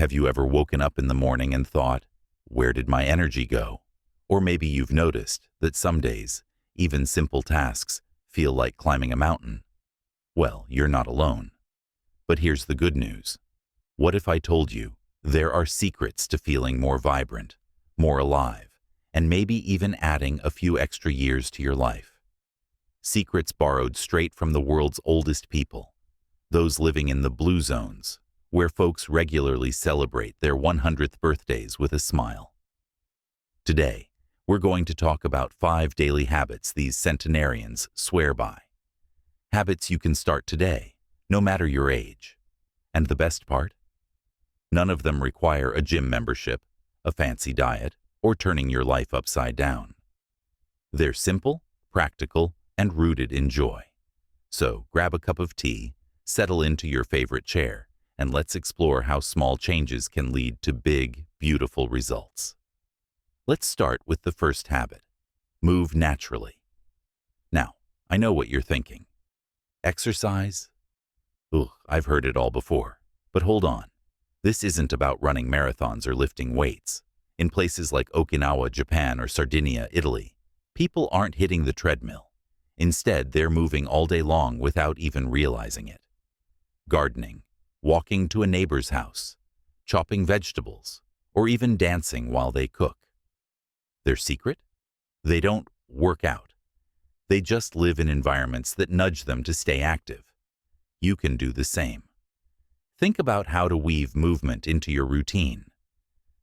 Have you ever woken up in the morning and thought, where did my energy go? Or maybe you've noticed that some days, even simple tasks feel like climbing a mountain. Well, you're not alone. But here's the good news. What if I told you there are secrets to feeling more vibrant, more alive, and maybe even adding a few extra years to your life? Secrets borrowed straight from the world's oldest people, those living in the blue zones, where folks regularly celebrate their 100th birthdays with a smile. Today, we're going to talk about 5 daily habits these centenarians swear by. Habits you can start today, no matter your age. And the best part? None of them require a gym membership, a fancy diet, or turning your life upside down. They're simple, practical, and rooted in joy. So grab a cup of tea, settle into your favorite chair, and let's explore how small changes can lead to big, beautiful results. Let's start with the first habit. Move naturally. Now, I know what you're thinking. Exercise? Ugh, I've heard it all before. But hold on. This isn't about running marathons or lifting weights. In places like Okinawa, Japan, or Sardinia, Italy, people aren't hitting the treadmill. Instead, they're moving all day long without even realizing it. Gardening, walking to a neighbor's house, chopping vegetables, or even dancing while they cook. Their secret? They don't work out. They just live in environments that nudge them to stay active. You can do the same. Think about how to weave movement into your routine.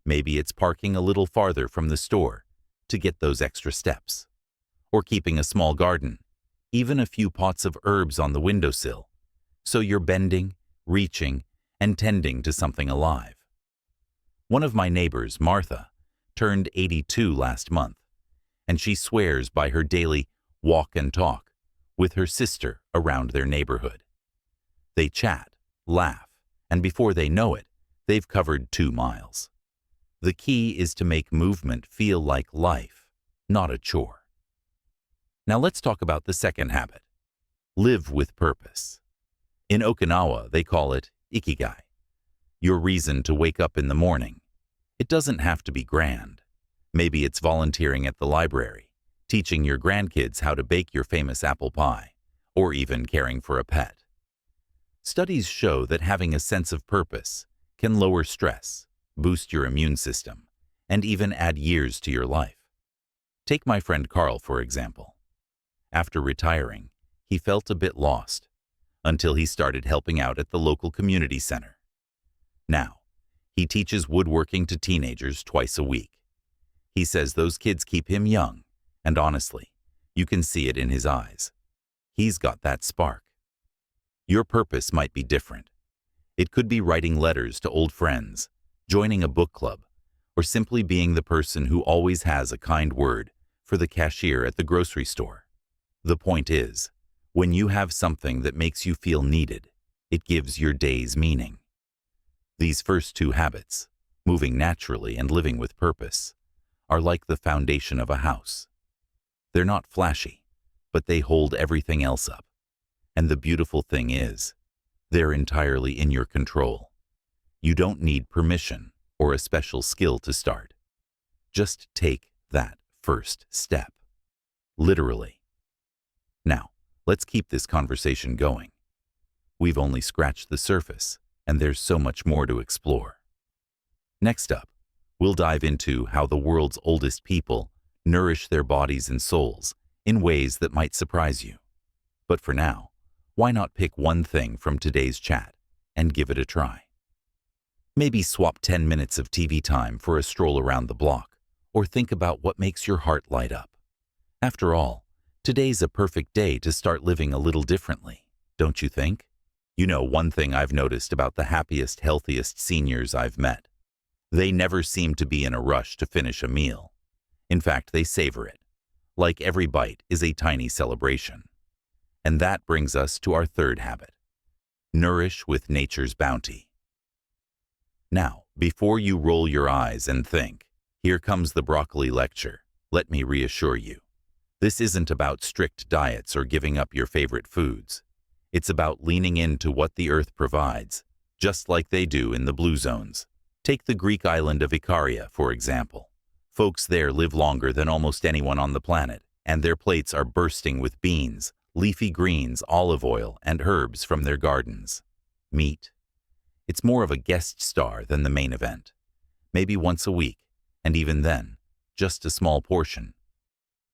Maybe it's parking a little farther from the store to get those extra steps, or keeping a small garden, even a few pots of herbs on the windowsill, so you're bending, reaching, and tending to something alive. One of my neighbors, Martha, turned 82 last month, and she swears by her daily walk and talk with her sister around their neighborhood. They chat, laugh, and before they know it, they've covered 2 miles. The key is to make movement feel like life, not a chore. Now let's talk about the second habit. Live with purpose. In Okinawa, they call it ikigai, your reason to wake up in the morning. It doesn't have to be grand. Maybe it's volunteering at the library, teaching your grandkids how to bake your famous apple pie, or even caring for a pet. Studies show that having a sense of purpose can lower stress, boost your immune system, and even add years to your life. Take my friend Carl, for example. After retiring, he felt a bit lost until he started helping out at the local community center. Now, he teaches woodworking to teenagers twice a week. He says those kids keep him young, and honestly, you can see it in his eyes. He's got that spark. Your purpose might be different. It could be writing letters to old friends, joining a book club, or simply being the person who always has a kind word for the cashier at the grocery store. The point is, when you have something that makes you feel needed, it gives your days meaning. These first 2 habits, moving naturally and living with purpose, are like the foundation of a house. They're not flashy, but they hold everything else up. And the beautiful thing is, they're entirely in your control. You don't need permission or a special skill to start. Just take that first step. Literally. Now, let's keep this conversation going. We've only scratched the surface, and there's so much more to explore. Next up, we'll dive into how the world's oldest people nourish their bodies and souls in ways that might surprise you. But for now, why not pick one thing from today's chat and give it a try? Maybe swap 10 minutes of TV time for a stroll around the block, or think about what makes your heart light up. After all, today's a perfect day to start living a little differently, don't you think? You know, one thing I've noticed about the happiest, healthiest seniors I've met. They never seem to be in a rush to finish a meal. In fact, they savor it, like every bite is a tiny celebration. And that brings us to our third habit. Nourish with nature's bounty. Now, before you roll your eyes and think, here comes the broccoli lecture, let me reassure you. This isn't about strict diets or giving up your favorite foods. It's about leaning into what the earth provides, just like they do in the blue zones. Take the Greek island of Icaria, for example. Folks there live longer than almost anyone on the planet, and their plates are bursting with beans, leafy greens, olive oil, and herbs from their gardens. Meat. It's more of a guest star than the main event. Maybe once a week, and even then, just a small portion.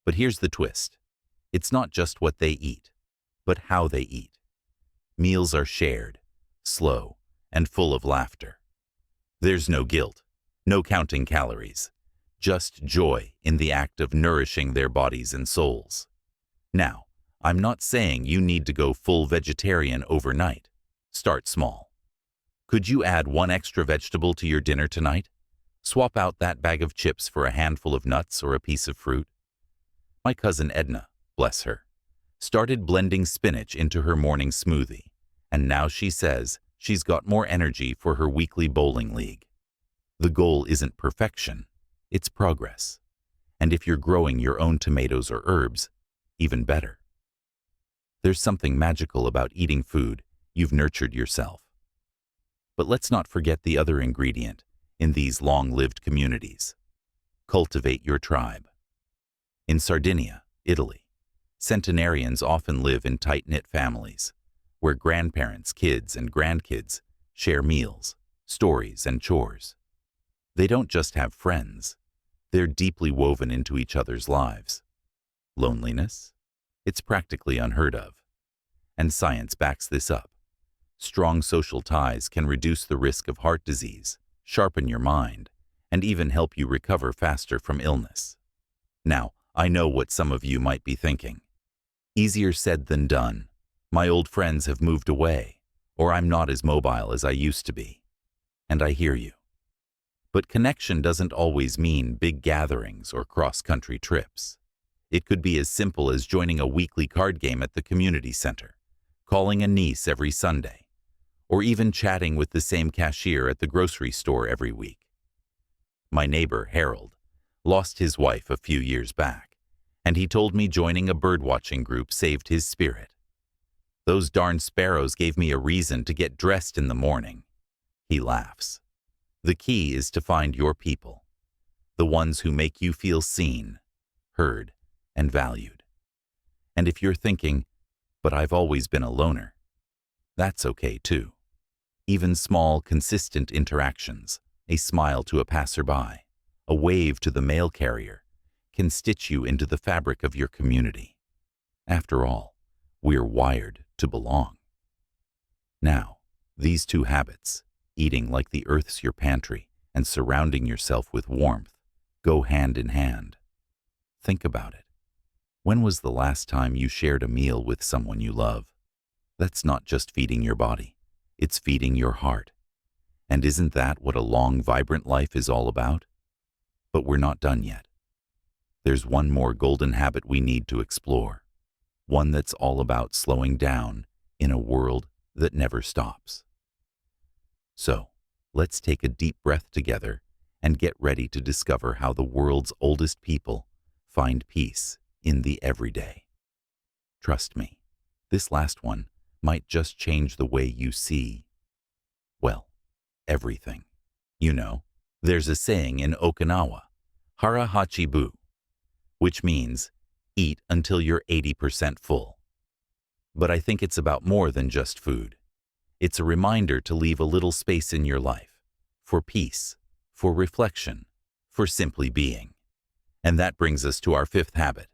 But here's the twist. It's not just what they eat, but how they eat. Meals are shared, slow, and full of laughter. There's no guilt, no counting calories, just joy in the act of nourishing their bodies and souls. Now, I'm not saying you need to go full vegetarian overnight. Start small. Could you add one extra vegetable to your dinner tonight? Swap out that bag of chips for a handful of nuts or a piece of fruit. My cousin Edna, bless her, started blending spinach into her morning smoothie, and now she says she's got more energy for her weekly bowling league. The goal isn't perfection, it's progress. And if you're growing your own tomatoes or herbs, even better. There's something magical about eating food you've nurtured yourself. But let's not forget the other ingredient in these long-lived communities. Cultivate your tribe. In Sardinia, Italy, centenarians often live in tight-knit families, where grandparents, kids, and grandkids share meals, stories, and chores. They don't just have friends, they're deeply woven into each other's lives. Loneliness? It's practically unheard of. And science backs this up. Strong social ties can reduce the risk of heart disease, sharpen your mind, and even help you recover faster from illness. Now, I know what some of you might be thinking. Easier said than done. My old friends have moved away, or I'm not as mobile as I used to be. And I hear you. But connection doesn't always mean big gatherings or cross-country trips. It could be as simple as joining a weekly card game at the community center, calling a niece every Sunday, or even chatting with the same cashier at the grocery store every week. My neighbor, Harold, lost his wife a few years back, and he told me joining a birdwatching group saved his spirit. Those darn sparrows gave me a reason to get dressed in the morning. He laughs. The key is to find your people, the ones who make you feel seen, heard, and valued. And if you're thinking, but I've always been a loner, that's okay too. Even small, consistent interactions, a smile to a passerby, a wave to the mail carrier, can stitch you into the fabric of your community. After all, we're wired to belong. Now, these two habits, eating like the earth's your pantry and surrounding yourself with warmth, go hand in hand. Think about it. When was the last time you shared a meal with someone you love? That's not just feeding your body, it's feeding your heart. And isn't that what a long, vibrant life is all about? But we're not done yet. There's one more golden habit we need to explore, one that's all about slowing down in a world that never stops. So, let's take a deep breath together and get ready to discover how the world's oldest people find peace in the everyday. Trust me, this last one might just change the way you see, well, everything. You know, there's a saying in Okinawa, hara hachibu, which means eat until you're 80% full. But I think it's about more than just food. It's a reminder to leave a little space in your life for peace, for reflection, for simply being. And that brings us to our fifth habit.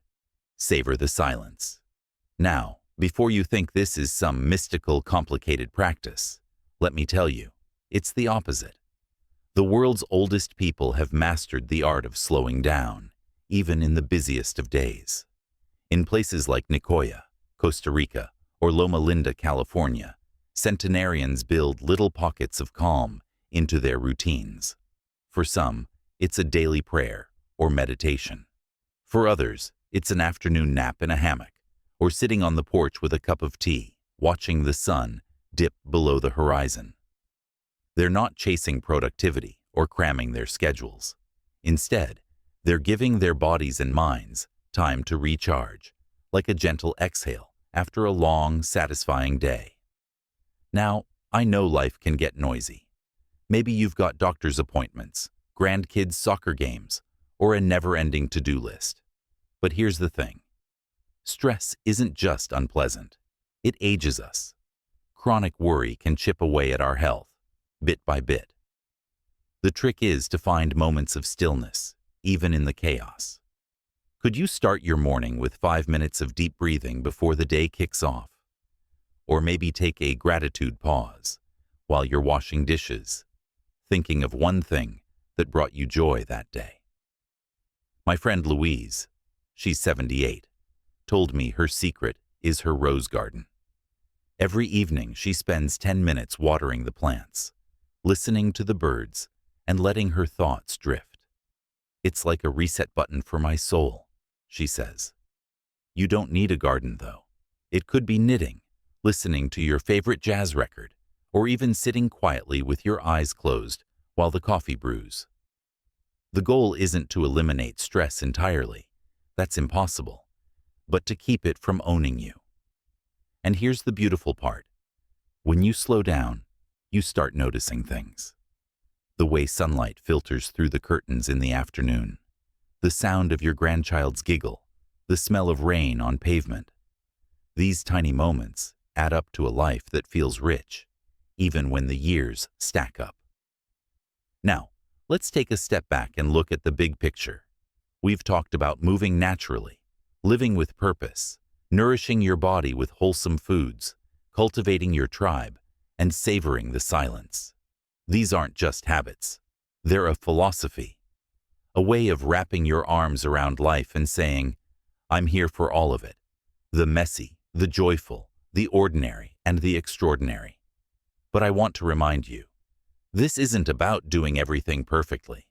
Savor the silence. Now, before you think this is some mystical, complicated practice, let me tell you, it's the opposite. The world's oldest people have mastered the art of slowing down, even in the busiest of days. In places like Nicoya, Costa Rica, or Loma Linda, California, centenarians build little pockets of calm into their routines. For some, it's a daily prayer or meditation. For others, it's an afternoon nap in a hammock, or sitting on the porch with a cup of tea, watching the sun dip below the horizon. They're not chasing productivity or cramming their schedules. Instead, they're giving their bodies and minds time to recharge, like a gentle exhale after a long, satisfying day. Now, I know life can get noisy. Maybe you've got doctor's appointments, grandkids' soccer games, or a never-ending to-do list. But here's the thing. Stress isn't just unpleasant. It ages us. Chronic worry can chip away at our health, bit by bit. The trick is to find moments of stillness, even in the chaos. Could you start your morning with 5 minutes of deep breathing before the day kicks off? Or maybe take a gratitude pause while you're washing dishes, thinking of one thing that brought you joy that day. My friend Louise, she's 78, told me her secret is her rose garden. Every evening she spends 10 minutes watering the plants, listening to the birds, and letting her thoughts drift. It's like a reset button for my soul, she says. You don't need a garden, though. It could be knitting, listening to your favorite jazz record, or even sitting quietly with your eyes closed while the coffee brews. The goal isn't to eliminate stress entirely. That's impossible. But to keep it from owning you. And here's the beautiful part. When you slow down, you start noticing things. The way sunlight filters through the curtains in the afternoon, the sound of your grandchild's giggle, the smell of rain on pavement. These tiny moments add up to a life that feels rich, even when the years stack up. Now, let's take a step back and look at the big picture. We've talked about moving naturally, living with purpose, nourishing your body with wholesome foods, cultivating your tribe, and savoring the silence. These aren't just habits. They're a philosophy, a way of wrapping your arms around life and saying, I'm here for all of it, the messy, the joyful, the ordinary, and the extraordinary. But I want to remind you, this isn't about doing everything perfectly.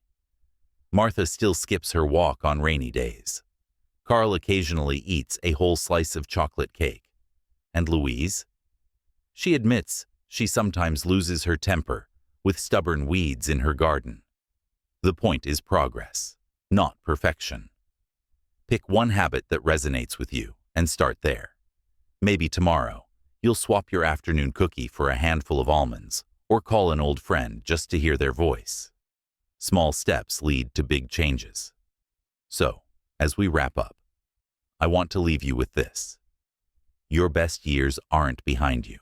Martha still skips her walk on rainy days. Carl occasionally eats a whole slice of chocolate cake. And Louise? She admits she sometimes loses her temper with stubborn weeds in her garden. The point is progress, not perfection. Pick one habit that resonates with you and start there. Maybe tomorrow, you'll swap your afternoon cookie for a handful of almonds or call an old friend just to hear their voice. Small steps lead to big changes. So, as we wrap up, I want to leave you with this. Your best years aren't behind you.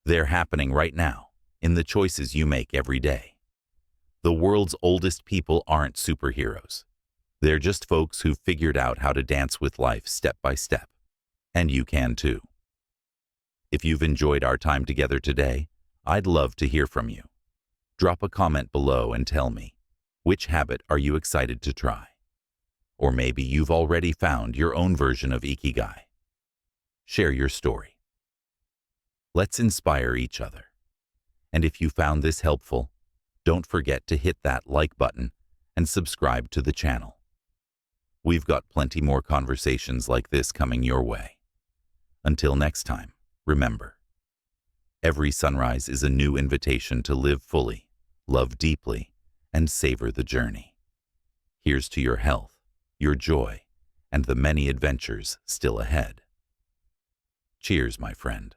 They're happening right now, in the choices you make every day. The world's oldest people aren't superheroes. They're just folks who've figured out how to dance with life step by step. And you can too. If you've enjoyed our time together today, I'd love to hear from you. Drop a comment below and tell me, which habit are you excited to try? Or maybe you've already found your own version of Ikigai. Share your story. Let's inspire each other. And if you found this helpful, don't forget to hit that like button and subscribe to the channel. We've got plenty more conversations like this coming your way. Until next time, remember, every sunrise is a new invitation to live fully, love deeply, and savor the journey. Here's to your health, your joy, and the many adventures still ahead. Cheers, my friend.